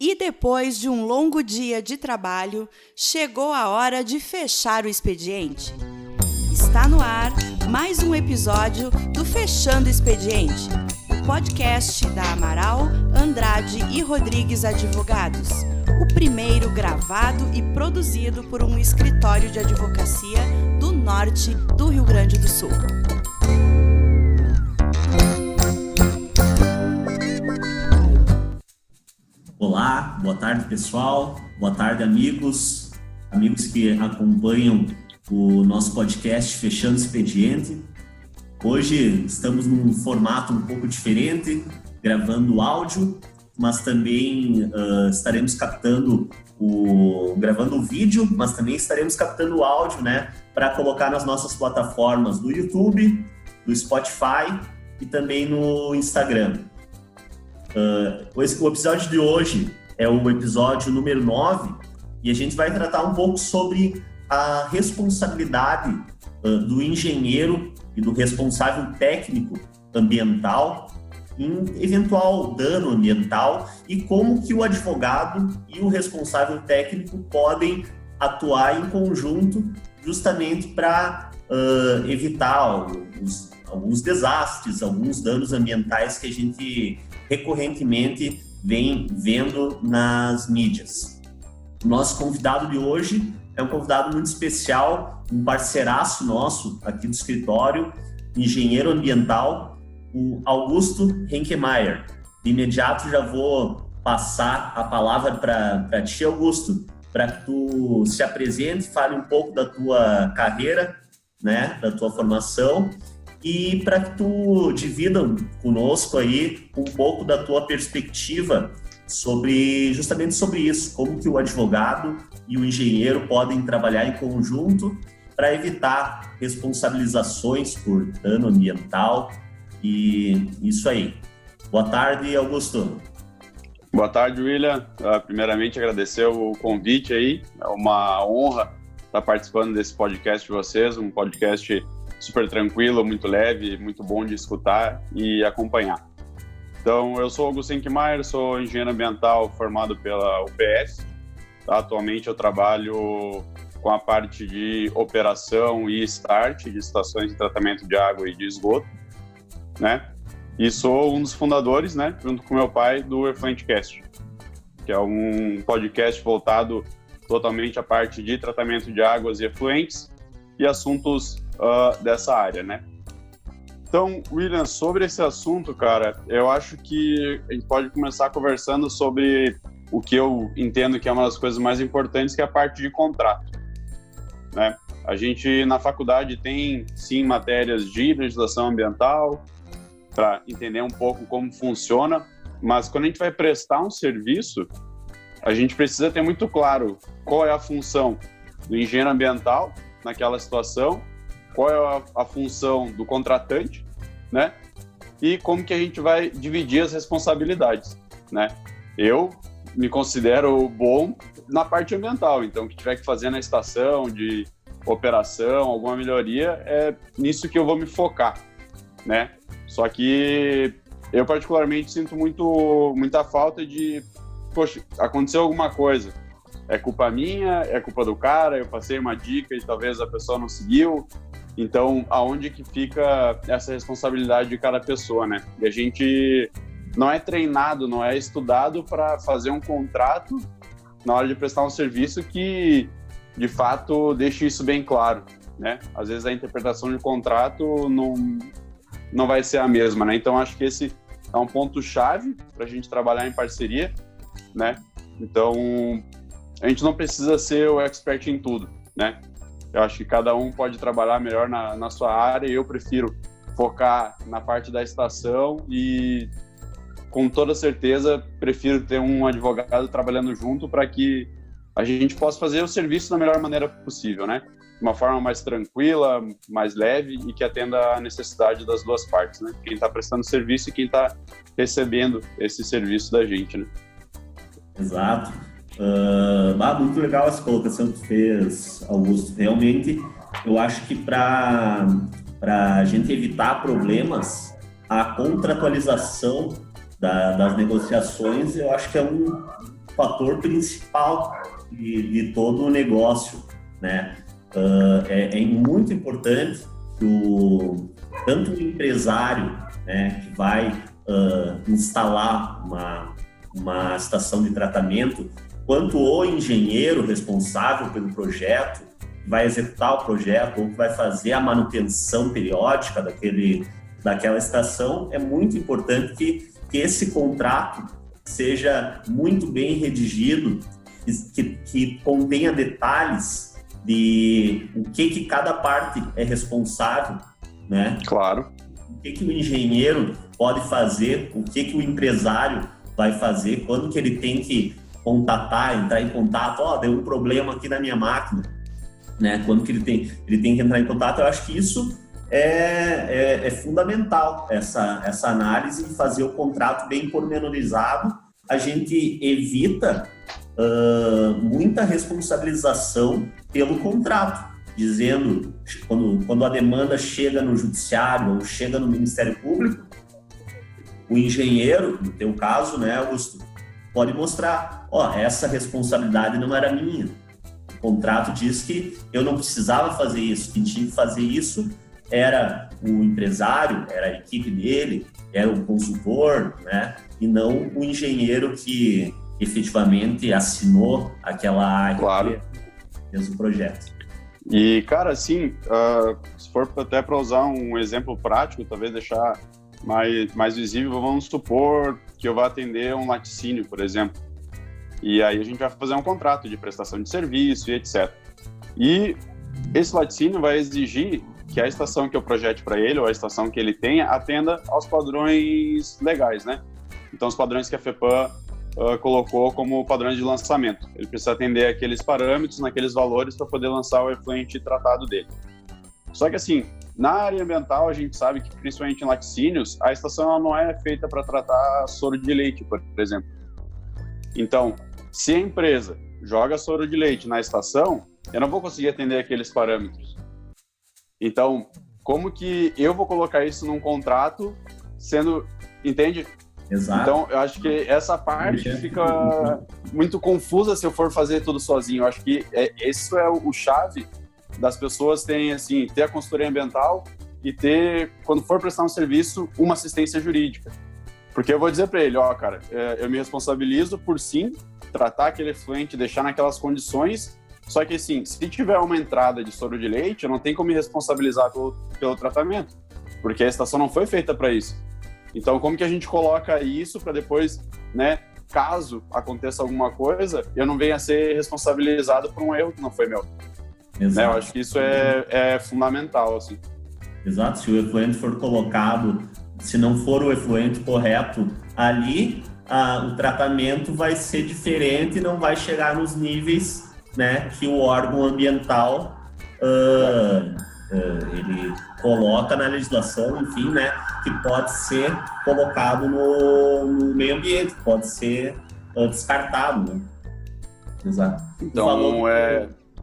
E depois de um longo dia de trabalho, chegou a hora de fechar o expediente. Está no ar mais um episódio do Fechando Expediente, o podcast da Amaral, Andrade e Rodrigues Advogados, o primeiro gravado e produzido por um escritório de advocacia do norte do Rio Grande do Sul. Olá, boa tarde pessoal, boa tarde amigos que acompanham o nosso podcast Fechando Expediente. Hoje estamos num formato um pouco diferente, gravando áudio, mas também estaremos gravando o vídeo, mas também estaremos captando o áudio, né, para colocar nas nossas plataformas do YouTube, do Spotify e também no Instagram. O episódio de hoje é o episódio número 9 e a gente vai tratar um pouco sobre a responsabilidade do engenheiro e do responsável técnico ambiental em eventual dano ambiental e como que o advogado e o responsável técnico podem atuar em conjunto justamente para evitar alguns desastres, alguns danos ambientais que a gente recorrentemente vem vendo nas mídias. O nosso convidado de hoje é um convidado muito especial, um parceiraço nosso aqui do escritório, engenheiro ambiental, o Augusto Henkemeyer. De imediato já vou passar a palavra para ti, Augusto, para que tu se apresente, fale um pouco da tua carreira, né, da tua formação, e para que tu divida conosco aí um pouco da tua perspectiva justamente sobre isso, como que o advogado e o engenheiro podem trabalhar em conjunto para evitar responsabilizações por dano ambiental e isso aí. Boa tarde, Augusto. Boa tarde, William. Primeiramente, agradecer o convite aí. É uma honra estar participando desse podcast de vocês, um podcast super tranquilo, muito leve, muito bom de escutar e acompanhar. Então, eu sou Augusto Henkemeyer, sou engenheiro ambiental formado pela UPS. Atualmente eu trabalho com a parte de operação e start de estações de tratamento de água e de esgoto, né? E sou um dos fundadores, né, junto com meu pai, do EfluentCast, que é um podcast voltado totalmente à parte de tratamento de águas e efluentes e assuntos dessa área, né? Então, William, sobre esse assunto, cara, eu acho que a gente pode começar conversando sobre o que eu entendo que é uma das coisas mais importantes, que é a parte de contrato, né? A gente, na faculdade, tem, sim, matérias de legislação ambiental, para entender um pouco como funciona, mas quando a gente vai prestar um serviço, a gente precisa ter muito claro qual é a função do engenheiro ambiental naquela situação, qual é a função do contratante, né? E como que a gente vai dividir as responsabilidades, né? Eu me considero bom na parte ambiental, então o que tiver que fazer na estação de operação, alguma melhoria, é nisso que eu vou me focar, né? Só que eu particularmente sinto muita falta de, poxa, aconteceu alguma coisa, é culpa minha, é culpa do cara, eu passei uma dica e talvez a pessoa não seguiu. Então, aonde que fica essa responsabilidade de cada pessoa, né? E a gente não é treinado, não é estudado para fazer um contrato na hora de prestar um serviço que, de fato, deixe isso bem claro, né? Às vezes a interpretação de contrato não vai ser a mesma, né? Então, acho que esse é um ponto-chave para a gente trabalhar em parceria, né? Então, a gente não precisa ser o expert em tudo, né? Eu acho que cada um pode trabalhar melhor na sua área e eu prefiro focar na parte da estação e, com toda certeza, prefiro ter um advogado trabalhando junto para que a gente possa fazer o serviço da melhor maneira possível, né? De uma forma mais tranquila, mais leve e que atenda à necessidade das duas partes, né? Quem está prestando serviço e quem está recebendo esse serviço da gente, né? Exato. Muito legal essa colocação que tu fez, Augusto. Realmente, eu acho que para a gente evitar problemas, a contratualização das negociações, eu acho que é fator principal de todo o negócio, né? É muito importante que tanto o empresário, né, que vai instalar uma estação de tratamento, quanto o engenheiro responsável pelo projeto, que vai executar o projeto ou que vai fazer a manutenção periódica daquela estação, é muito importante que esse contrato seja muito bem redigido, que contenha detalhes de o que cada parte é responsável, né? Claro. O que o engenheiro pode fazer, o que o empresário vai fazer, quando que ele tem que entrar em contato, deu um problema aqui na minha máquina, né? Quando que ele tem que entrar em contato. Eu acho que isso é fundamental, essa análise, e fazer o contrato bem pormenorizado. A gente evita muita responsabilização pelo contrato, dizendo, quando a demanda chega no judiciário ou chega no Ministério Público, o engenheiro, no teu caso, né, Augusto, pode mostrar, essa responsabilidade não era minha. O contrato diz que eu não precisava fazer isso, quem tinha que fazer isso era o empresário, era a equipe dele, era o consultor, né, e não o engenheiro que efetivamente assinou aquela área, claro, que fez o projeto. E, cara, assim, se for até para usar um exemplo prático, talvez deixar mais visível, vamos supor que eu vá atender um laticínio, por exemplo. E aí a gente vai fazer um contrato de prestação de serviço e etc. E esse laticínio vai exigir que a estação que eu projete para ele, ou a estação que ele tenha, atenda aos padrões legais, né? Então, os padrões que a FEPAM colocou como padrões de lançamento. Ele precisa atender aqueles parâmetros, naqueles valores, para poder lançar o efluente tratado dele. Só que, assim, na área ambiental, a gente sabe que, principalmente em laticínios, a estação ela não é feita para tratar soro de leite, por exemplo. Então, se a empresa joga soro de leite na estação, eu não vou conseguir atender aqueles parâmetros. Então, como que eu vou colocar isso num contrato sendo... Entende? Exato. Então, eu acho que essa parte fica muito confusa se eu for fazer tudo sozinho. Eu acho que esse é o chave das pessoas terem, assim, ter a consultoria ambiental e ter, quando for prestar um serviço, uma assistência jurídica. Porque eu vou dizer para ele, cara, eu me responsabilizo por sim tratar aquele efluente, deixar naquelas condições, só que assim, se tiver uma entrada de soro de leite, eu não tenho como me responsabilizar pelo tratamento, porque a estação não foi feita para isso. Então, como que a gente coloca isso para depois, né, caso aconteça alguma coisa, eu não venha a ser responsabilizado por um erro que não foi meu. Né? Eu acho que isso é fundamental, assim. Exato, se o efluente for colocado, se não for o efluente correto ali, o tratamento vai ser diferente e não vai chegar nos níveis, né, que o órgão ambiental ele coloca na legislação, enfim, né, que pode ser colocado no meio ambiente, pode ser descartado, né? Exato. Então,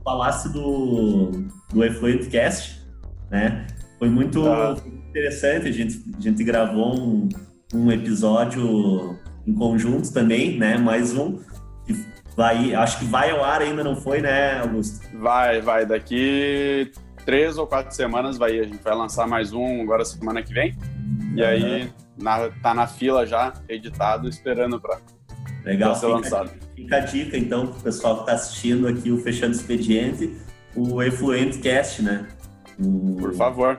Falasse do Effluent Cast, né? Foi muito interessante, a gente gravou um episódio em conjunto também, né? Mais um, que acho que vai ao ar ainda, não foi, né, Augusto? Vai, daqui 3 ou 4 semanas vai, a gente vai lançar mais um agora semana que vem, e aí tá na fila já, editado, esperando para ser lançado. Fica a dica, então, para o pessoal que está assistindo aqui o Fechando Expediente, o Effluent Cast, né? Por favor.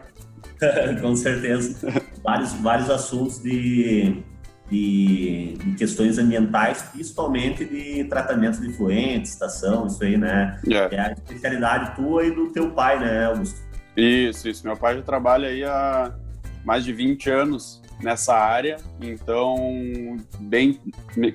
Com certeza. Vários assuntos de questões ambientais, principalmente de tratamento de efluentes, estação, isso aí, né? É a especialidade tua e do teu pai, né, Augusto? Isso. Meu pai já trabalha aí há mais de 20 anos nessa área, então,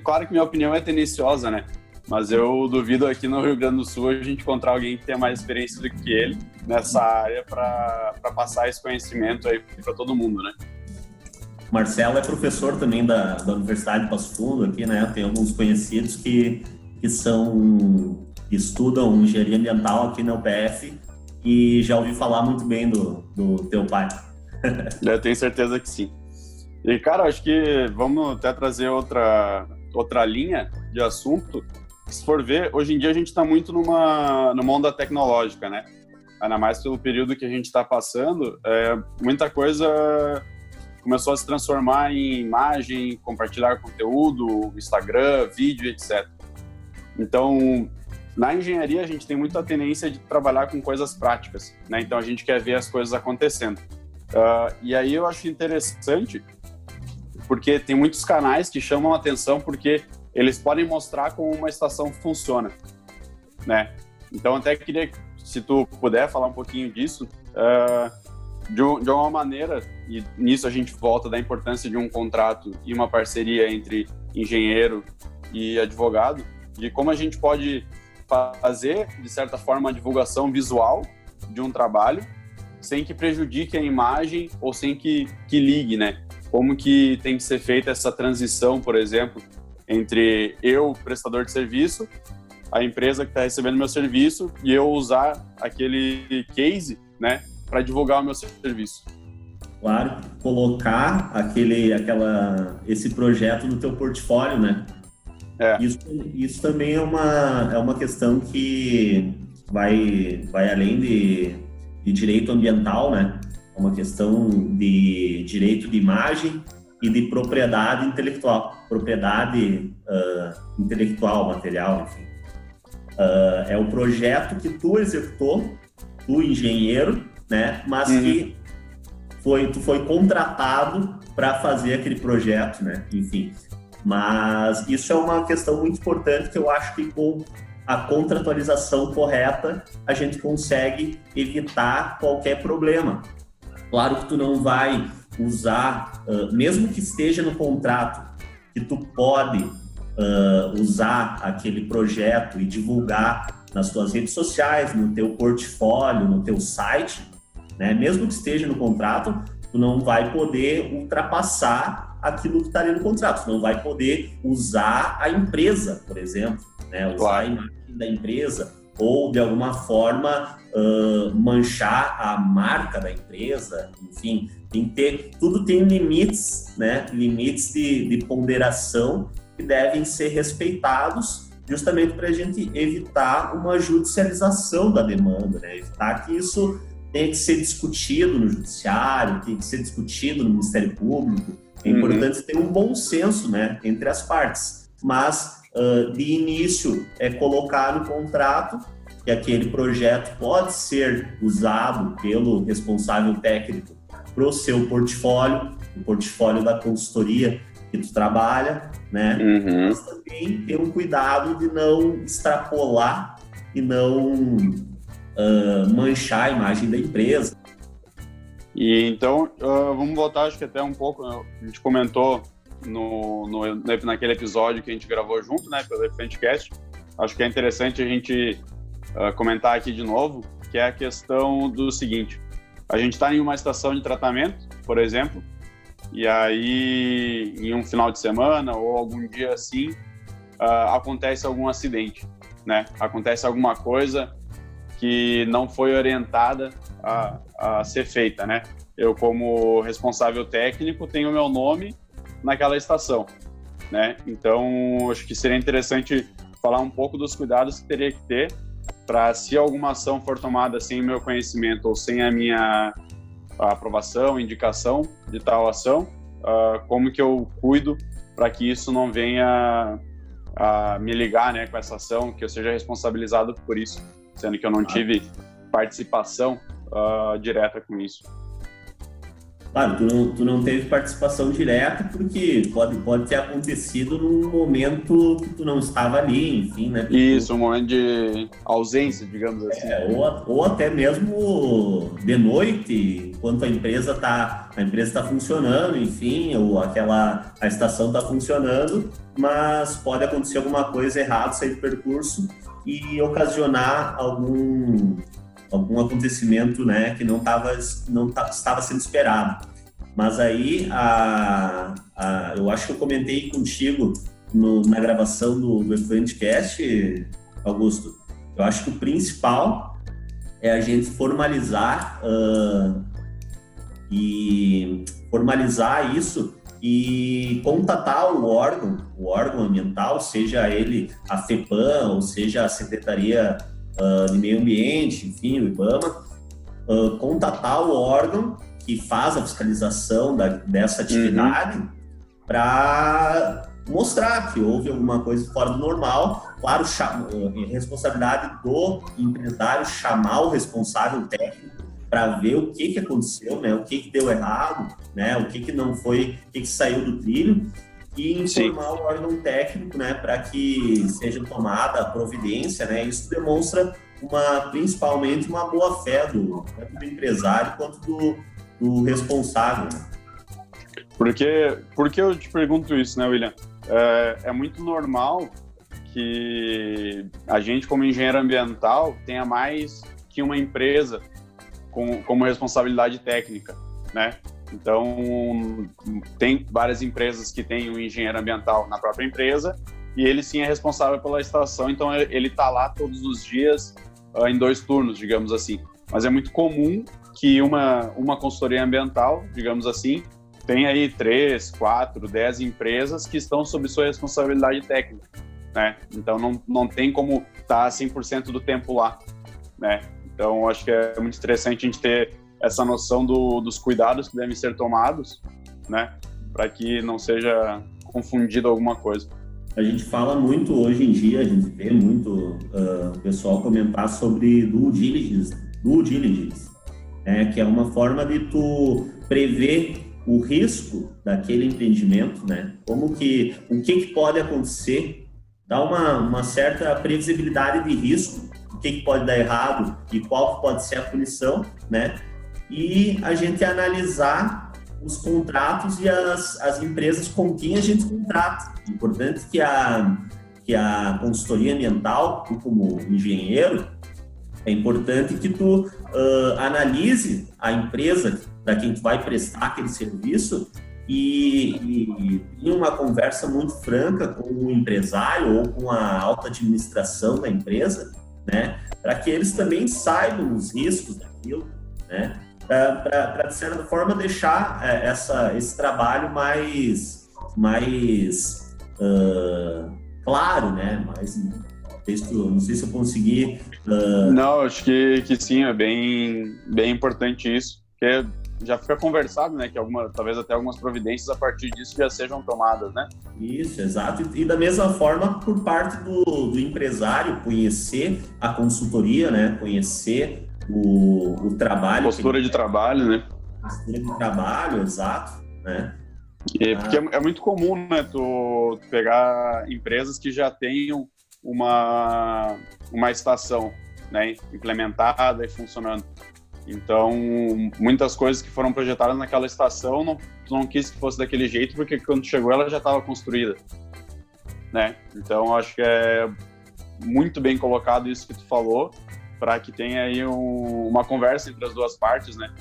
claro que minha opinião é tendenciosa, né? Mas eu duvido aqui no Rio Grande do Sul a gente encontrar alguém que tenha mais experiência do que ele nessa área para passar esse conhecimento aí para todo mundo, né? Marcelo é professor também da Universidade de Passo Fundo aqui, né? Tem alguns conhecidos que estudam engenharia ambiental aqui na UPF e já ouvi falar muito bem do teu pai. Eu tenho certeza que sim. E, cara, acho que vamos até trazer outra linha de assunto, se for ver, hoje em dia a gente está muito numa onda tecnológica, né? Ainda mais pelo período que a gente está passando, muita coisa começou a se transformar em imagem, compartilhar conteúdo, Instagram, vídeo, etc. Então, na engenharia, a gente tem muita tendência de trabalhar com coisas práticas, né? Então, a gente quer ver as coisas acontecendo. E aí eu acho interessante, porque tem muitos canais que chamam a atenção porque eles podem mostrar como uma estação funciona, né? Então, até queria, se tu puder falar um pouquinho disso, de alguma maneira, e nisso a gente volta da importância de um contrato e uma parceria entre engenheiro e advogado, de como a gente pode fazer, de certa forma, a divulgação visual de um trabalho sem que prejudique a imagem ou sem que ligue, né? Como que tem que ser feita essa transição, por exemplo, entre eu, prestador de serviço, a empresa que está recebendo meu serviço e eu usar aquele case, né, para divulgar o meu serviço. Claro, colocar esse projeto no teu portfólio, né? Isso também é uma questão que vai além de direito ambiental, né? É uma questão de direito de imagem e de propriedade intelectual, material, enfim. É o projeto que tu executou, tu engenheiro, né? Mas que tu foi contratado para fazer aquele projeto, né? Enfim. Mas isso é uma questão muito importante que eu acho que com a contratualização correta a gente consegue evitar qualquer problema. Claro que tu não vai usar, mesmo que esteja no contrato, que tu pode usar aquele projeto e divulgar nas tuas redes sociais, no teu portfólio, no teu site, né? Mesmo que esteja no contrato, tu não vai poder ultrapassar aquilo que está ali no contrato. Tu não vai poder usar a empresa, por exemplo, né? Usar a imagem da empresa ou, de alguma forma, manchar a marca da empresa. Enfim, tudo tem limites, né? Limites de ponderação que devem ser respeitados justamente para a gente evitar uma judicialização da demanda, né? Evitar que isso tenha que ser discutido no judiciário, tenha que ser discutido no Ministério Público. É importante ter um bom senso, né, entre as partes. Mas, de início, colocar no contrato que aquele projeto pode ser usado pelo responsável técnico para o seu portfólio, o portfólio da consultoria que tu trabalha, né? Mas também ter um cuidado de não extrapolar e não manchar a imagem da empresa. E então, vamos voltar, acho que até um pouco, a gente comentou naquele episódio que a gente gravou junto, né, pelo Efantcast. Acho que é interessante a gente comentar aqui de novo, que é a questão do seguinte: a gente está em uma estação de tratamento, por exemplo, e aí em um final de semana ou algum dia assim, acontece algum acidente, né? Acontece alguma coisa que não foi orientada a ser feita, né? Eu, como responsável técnico, tenho o meu nome naquela estação, né? Então, acho que seria interessante falar um pouco dos cuidados que teria que ter para, se alguma ação for tomada sem o meu conhecimento ou sem a minha aprovação, indicação de tal ação, como que eu cuido para que isso não venha a me ligar, né, com essa ação, que eu seja responsabilizado por isso, sendo que eu não tive participação direta com isso. Claro, tu não teve participação direta porque pode ter acontecido num momento que tu não estava ali, enfim, né? Isso, um momento de ausência, digamos assim. Ou até mesmo de noite, enquanto a empresa está funcionando, enfim, ou a estação está funcionando, mas pode acontecer alguma coisa errada, sair do percurso e ocasionar algum acontecimento, né, que não estava sendo esperado. Mas aí, eu acho que eu comentei contigo na gravação do Efantcast, Augusto, eu acho que o principal é a gente formalizar isso e contatar o órgão ambiental, seja ele a FEPAM, ou seja a Secretaria de Meio Ambiente, enfim, o IBAMA, contatar o órgão que faz a fiscalização dessa atividade para mostrar que houve alguma coisa fora do normal. Claro, responsabilidade do empresário chamar o responsável técnico para ver o que aconteceu, né? O que deu errado, né? O que não foi, o que saiu do trilho, e informar o órgão técnico, né? Para que seja tomada a providência, né? Isso demonstra principalmente uma boa fé tanto do empresário quanto do responsável. Porque eu te pergunto isso, né, William? É muito normal que a gente, como engenheiro ambiental, tenha mais que uma empresa como responsabilidade técnica, né? Então, tem várias empresas que têm um engenheiro ambiental na própria empresa e ele sim é responsável pela estação, então ele está lá todos os dias em 2 turnos, digamos assim. Mas é muito comum que uma consultoria ambiental, digamos assim, tem aí 3, 4, 10 empresas que estão sob sua responsabilidade técnica, né? Então, não tem como estar 100% do tempo lá, né? Então, acho que é muito interessante a gente ter essa noção dos cuidados que devem ser tomados, né? Para que não seja confundido alguma coisa. A gente fala muito hoje em dia, a gente vê muito o pessoal comentar sobre due diligence, né? Que é uma forma de tu prever o risco daquele empreendimento, né? O que pode acontecer, dá uma certa previsibilidade de risco, o que pode dar errado e qual pode ser a punição, né? E a gente analisar os contratos e as empresas com quem a gente contrata. É importante que a consultoria ambiental, tu como engenheiro, é importante que tu analise a empresa para quem tu vai prestar aquele serviço e tenha uma conversa muito franca com o empresário ou com a alta administração da empresa, né, para que eles também saibam os riscos daquilo, né, para de certa forma deixar esse trabalho mais claro, né, não sei se eu consegui... Não, acho que sim, é bem importante isso, porque já fica conversado, né, que talvez até algumas providências a partir disso já sejam tomadas, né? Isso, exato. E da mesma forma, por parte do empresário, conhecer a consultoria, né, conhecer o trabalho. Postura de trabalho, né? Postura de trabalho, exato, né? Porque é muito comum, né, tu pegar empresas que já tenham uma estação, né, implementada e funcionando. Então, muitas coisas que foram projetadas naquela estação, tu não quis que fosse daquele jeito, porque quando chegou ela já estava construída, né? Então, acho que é muito bem colocado isso que tu falou, para que tenha aí uma conversa entre as duas partes, né?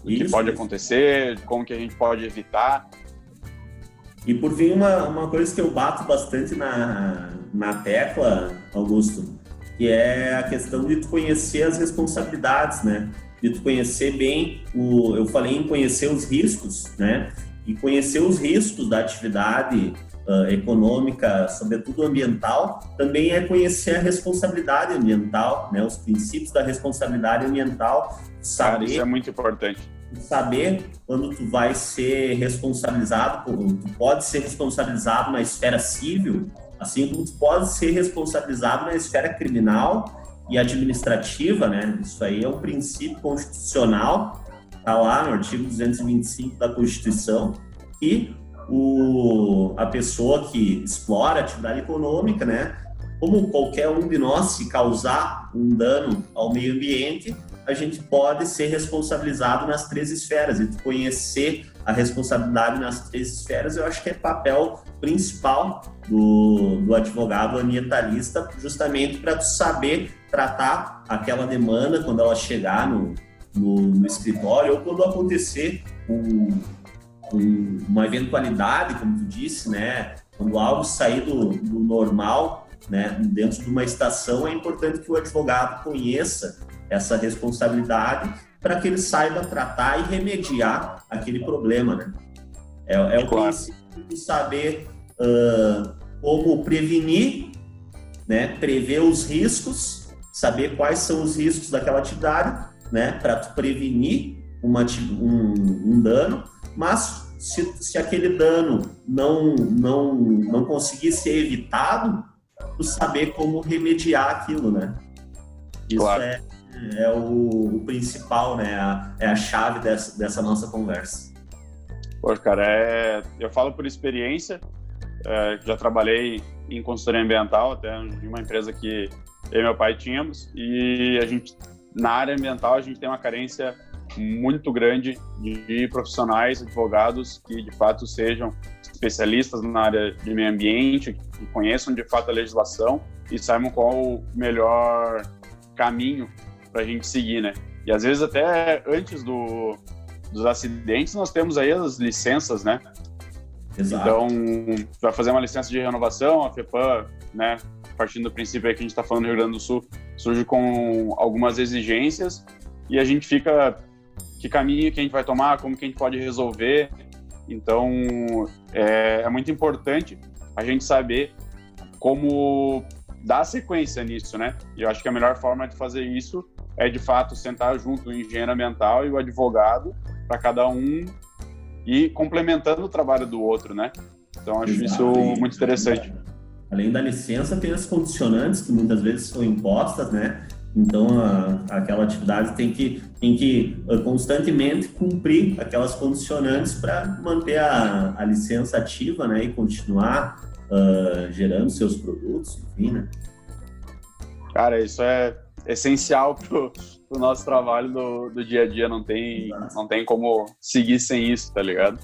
O que pode acontecer, como que a gente pode evitar. E por fim, uma coisa que eu bato bastante na tecla, Augusto, que é a questão de tu conhecer as responsabilidades, né? De tu conhecer bem eu falei em conhecer os riscos, né? E conhecer os riscos da atividade econômica, sobretudo ambiental, também é conhecer a responsabilidade ambiental, né? Os princípios da responsabilidade ambiental. Cara, isso é muito importante. Saber quando tu vai ser responsabilizado, tu pode ser responsabilizado na esfera civil, assim como tu pode ser responsabilizado na esfera criminal e administrativa, né? Isso aí é um princípio constitucional, tá lá no artigo 225 da Constituição, e a pessoa que explora a atividade econômica, né? Como qualquer um de nós, se causar um dano ao meio ambiente, a gente pode ser responsabilizado nas 3 esferas. E conhecer a responsabilidade nas 3 esferas, eu acho que é papel principal do advogado ambientalista, justamente para tu saber tratar aquela demanda quando ela chegar no escritório, ou quando acontecer uma eventualidade, como tu disse, né? Quando algo sair do normal, né, dentro de uma estação, é importante que o advogado conheça essa responsabilidade para que ele saiba tratar e remediar aquele problema, né? É o princípio de saber como prevenir, né? Prever os riscos, saber quais são os riscos daquela atividade, né? Para prevenir um dano, mas se aquele dano não conseguir ser evitado, tu saber como remediar aquilo, né? Isso claro. é o principal, né? É a chave dessa nossa conversa. Pô, cara, eu falo por experiência, já trabalhei em consultoria ambiental, até em uma empresa que eu e meu pai tínhamos, e na área ambiental a gente tem uma carência muito grande de profissionais, advogados que de fato sejam especialistas na área de meio ambiente, que conheçam de fato a legislação e saibam qual o melhor caminho para a gente seguir, né? E às vezes até antes dos acidentes nós temos aí as licenças, né? Exato. Então, vai fazer uma licença de renovação, a FEPAM, né, partindo do princípio aí que a gente está falando do Rio Grande do Sul, surge com algumas exigências e a gente fica, que caminho que a gente vai tomar, como que a gente pode resolver. Então, é muito importante a gente saber como dar sequência nisso, né? E eu acho que a melhor forma de fazer isso é, de fato, sentar junto o engenheiro ambiental e o advogado, para cada um ir complementando o trabalho do outro, né? Então, acho isso muito interessante. Além da licença, tem as condicionantes que muitas vezes são impostas, né? Então, aquela atividade tem que constantemente cumprir aquelas condicionantes para manter a licença ativa, né? E continuar gerando seus produtos, enfim, né? Cara, isso é essencial pro nosso trabalho do dia a dia, não tem como seguir sem isso, tá ligado?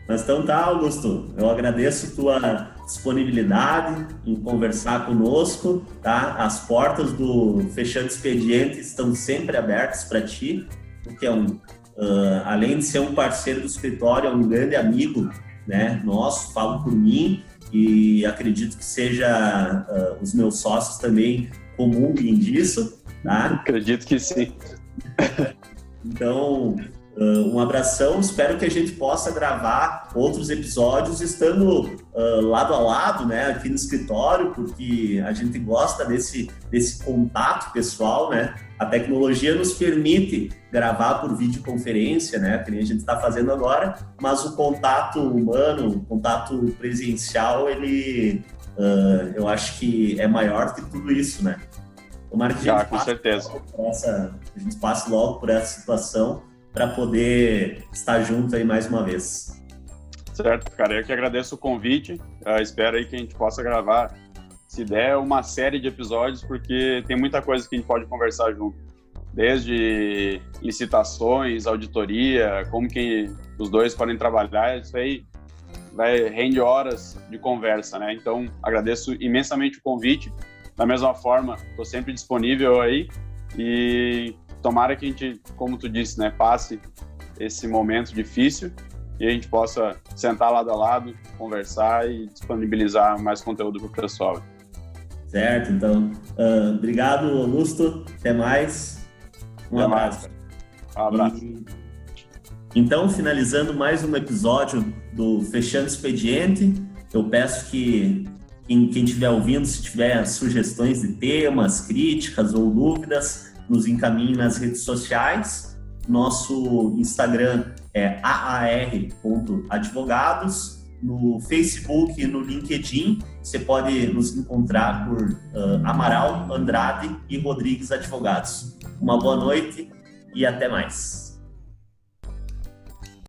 Mas então tá, Augusto, eu agradeço tua disponibilidade em conversar conosco, tá? As portas do Fechando Expediente estão sempre abertas para ti, porque além de ser um parceiro do escritório, é um grande amigo, né, nosso, falo por mim, e acredito que seja os meus sócios também comunguem disso, tá? Acredito que sim. Então, um abração, espero que a gente possa gravar outros episódios estando lado a lado, né, aqui no escritório, porque a gente gosta desse contato pessoal, né? A tecnologia nos permite gravar por videoconferência, né, que nem a gente está fazendo agora, mas o contato humano, o contato presencial, ele, eu acho que é maior que tudo isso, né? Tomara que com certeza. A gente passe logo por essa situação para poder estar junto aí mais uma vez. Certo, cara, eu que agradeço o convite, espero aí que a gente possa gravar, se der, uma série de episódios, porque tem muita coisa que a gente pode conversar junto, desde licitações, auditoria, como que os dois podem trabalhar, isso aí rende horas de conversa, né? Então, agradeço imensamente o convite, da mesma forma, estou sempre disponível aí e tomara que a gente, como tu disse, né, passe esse momento difícil e a gente possa sentar lado a lado, conversar e disponibilizar mais conteúdo para o pessoal. Certo, então, obrigado, Augusto, até mais, um abraço. Um abraço. Então, finalizando mais um episódio do Fechando Expediente, eu peço que quem estiver ouvindo, se tiver sugestões de temas, críticas ou dúvidas, nos encaminhe nas redes sociais. Nosso Instagram é aar.advogados. No Facebook e no LinkedIn, você pode nos encontrar por Amaral, Andrade e Rodrigues Advogados. Uma boa noite e até mais.